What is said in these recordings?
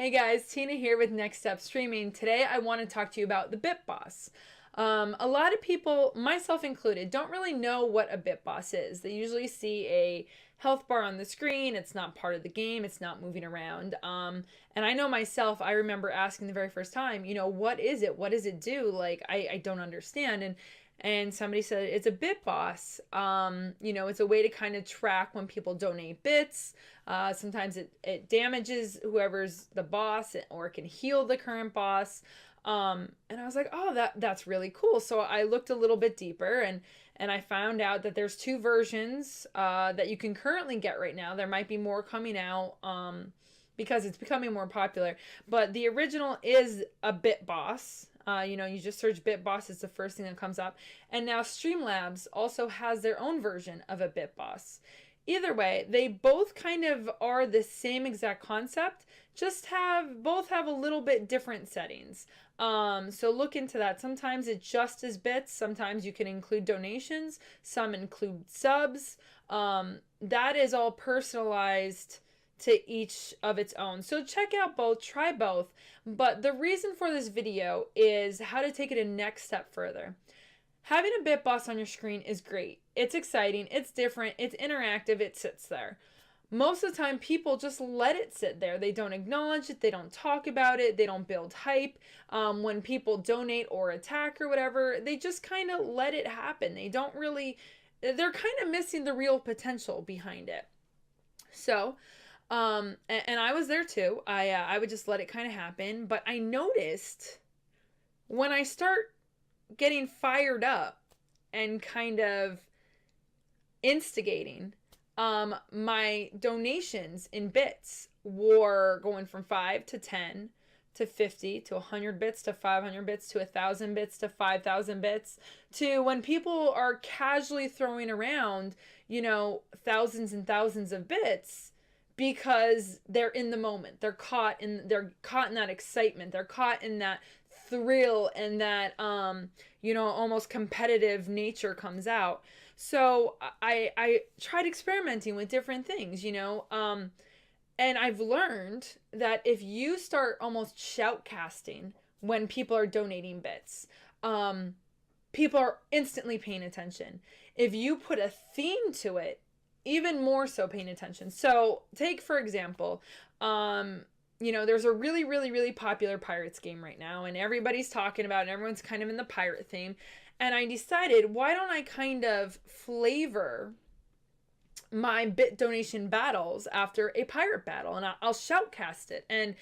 Hey guys, Tina here with Next Step Streaming. Today I want to talk to you about the Bit Boss. A lot of people, myself included, don't really know what a Bit Boss is. They usually see a health bar on the screen. It's not part of the game. It's not moving around. And I know myself, I remember asking the very first time, what is it? What does it do? Like, I don't understand. And somebody said it's a bit boss. It's a way to kind of track when people donate bits. Sometimes it damages whoever's the boss, or it can heal the current boss. And I was like, oh, that's really cool. So I looked a little bit deeper, and I found out that there's two versions that you can currently get right now. There might be more coming out because it's becoming more popular. But the original is a bit boss. You just search Bit Boss, it's the first thing that comes up. And now Streamlabs also has their own version of a Bit Boss. Either way, they both kind of are the same exact concept, just both have a little bit different settings. So look into that. Sometimes it just is bits, sometimes you can include donations, some include subs. That is all personalized to each of its own. So check out both, try both. But the reason for this video is how to take it a next step further. Having a Bit Boss on your screen is great. It's exciting, it's different, it's interactive, it sits there. Most of the time, people just let it sit there. They don't acknowledge it, they don't talk about it, they don't build hype. When people donate or attack or whatever, they just kind of let it happen. They're kind of missing the real potential behind it. So, and I was there too. I would just let it kind of happen. But I noticed when I start getting fired up and kind of instigating, my donations in bits were going from 5 to 10 to 50 to 100 bits to 500 bits to 1,000 bits to 5,000 bits, to when people are casually throwing around, thousands and thousands of bits, because they're in the moment. They're caught in that excitement. They're caught in that thrill, and that almost competitive nature comes out. So I tried experimenting with different things, and I've learned that if you start almost shoutcasting when people are donating bits, people are instantly paying attention. If you put a theme to it, even more so paying attention. So take, for example, there's a really, really, really popular Pirates game right now, and everybody's talking about it, and everyone's kind of in the pirate theme. And I decided, why don't I kind of flavor my bit donation battles after a pirate battle, and I'll shoutcast it. And,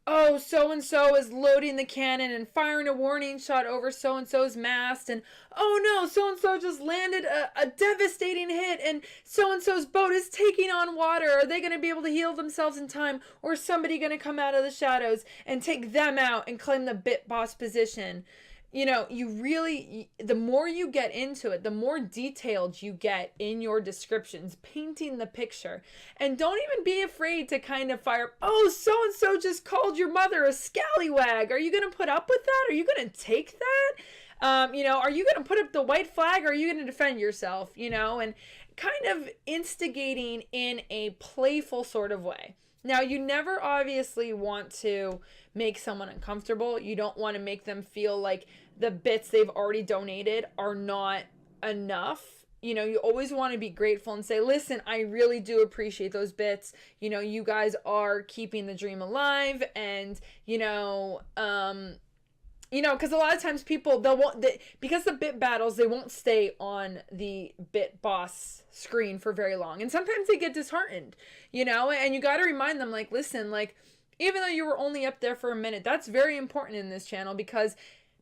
oh, so-and-so is loading the cannon and firing a warning shot over so-and-so's mast, and oh no, so-and-so just landed a devastating hit, and so-and-so's boat is taking on water. Are they going to be able to heal themselves in time, or is somebody going to come out of the shadows and take them out and claim the Bit Boss position? The more you get into it, the more detailed you get in your descriptions, painting the picture. And don't even be afraid to kind of fire, oh, so-and-so just called your mother a scallywag. Are you going to put up with that? Are you going to take that? Are you going to put up the white flag, or are you going to defend yourself? And kind of instigating in a playful sort of way. Now, you never obviously want to make someone uncomfortable. You don't want to make them feel like the bits they've already donated are not enough. You always want to be grateful and say, listen, I really do appreciate those bits. You guys are keeping the dream alive. And, because a lot of times people, because the bit battles, they won't stay on the Bit Boss screen for very long. And sometimes they get disheartened, and you got to remind them, like, listen, like, even though you were only up there for a minute, that's very important in this channel, because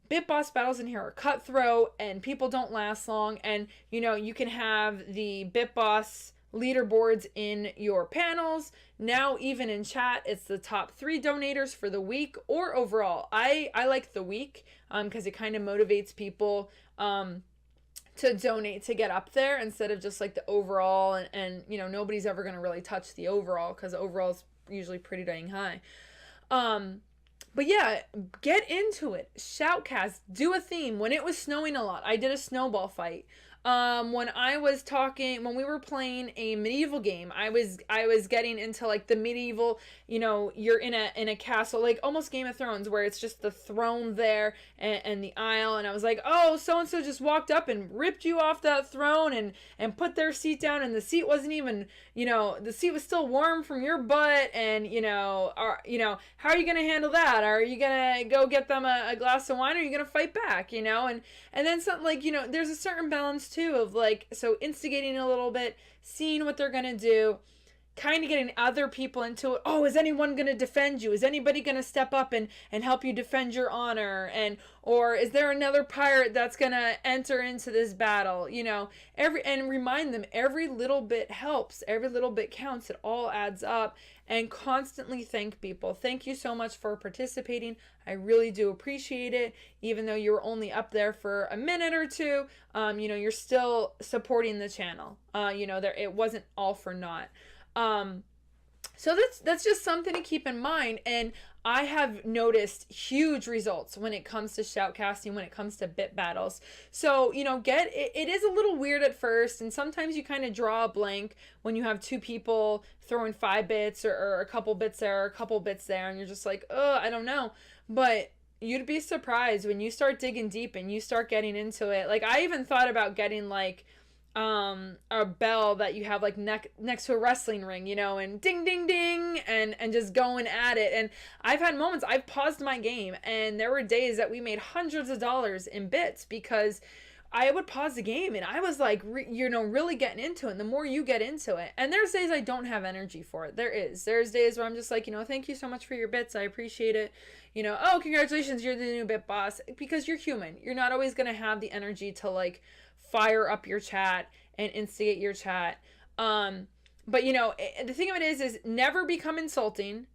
Bit Boss battles in here are cutthroat and people don't last long. And, you can have the Bit Boss leaderboards in your panels. Now, even in chat, it's the top 3 donators for the week or overall. I like the week because it kind of motivates people to donate to get up there, instead of just like the overall. And nobody's ever going to really touch the overall, because overall is usually pretty dang high. But yeah, get into it. Shoutcast. Do a theme. When it was snowing a lot, I did a snowball fight. When I was talking, when we were playing a medieval game, I was getting into like the medieval, you're in a castle, like almost Game of Thrones, where it's just the throne there and the aisle, and I was like, oh, so and so just walked up and ripped you off that throne and put their seat down, and the seat wasn't even, the seat was still warm from your butt, and how are you gonna handle that? Are you gonna go get them a glass of wine, or are you gonna fight back? And then something like, there's a certain balance too of like, so instigating a little bit, seeing what they're gonna do, kind of getting other people into it. Oh, is anyone going to defend you? Is anybody going to step up and help you defend your honor? Or is there another pirate that's going to enter into this battle? And remind them every little bit helps. Every little bit counts. It all adds up. And constantly thank people. Thank you so much for participating. I really do appreciate it. Even though you were only up there for a minute or two, you're still supporting the channel. It wasn't all for naught. So that's just something to keep in mind. And I have noticed huge results when it comes to shoutcasting, when it comes to bit battles. So, it is a little weird at first, and sometimes you kind of draw a blank when you have two people throwing 5 bits or a couple bits there or a couple bits there, and you're just like, oh, I don't know. But you'd be surprised when you start digging deep and you start getting into it. Like, I even thought about getting like a bell that you have like next to a wrestling ring, and ding ding ding, and just going at it. And I've had moments, I've paused my game, and there were days that we made hundreds of dollars in bits because I would pause the game and I was like, really getting into it. And the more you get into it, and there's days I don't have energy for it. There's days where I'm just like, thank you so much for your bits, I appreciate it. Oh, congratulations, you're the new bit boss, because you're human. You're not always gonna have the energy to like fire up your chat and instigate your chat. But the thing of it is never become insulting,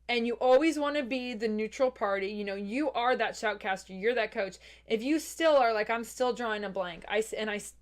and you always want to be the neutral party. You are that shoutcaster, you're that coach. If you still are like, I'm still drawing a blank, I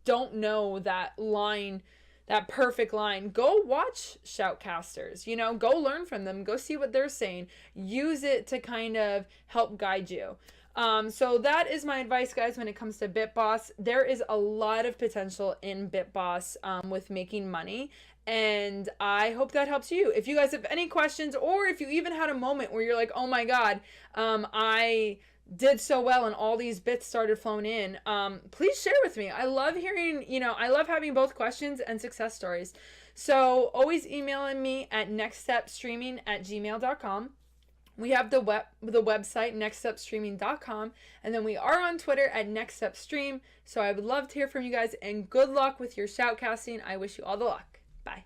don't know that line, that perfect line, go watch shoutcasters, go learn from them, go see what they're saying, use it to kind of help guide you. So that is my advice, guys, when it comes to BitBoss. There is a lot of potential in BitBoss with making money, and I hope that helps you. If you guys have any questions, or if you even had a moment where you're like, oh my god, I did so well and all these bits started flowing in, please share with me. I love hearing, I love having both questions and success stories. So always emailing me at nextstepstreaming@gmail.com. We have the website, nextstepstreaming.com, and then we are on Twitter at nextstepstream. So I would love to hear from you guys, and good luck with your shoutcasting. I wish you all the luck. Bye.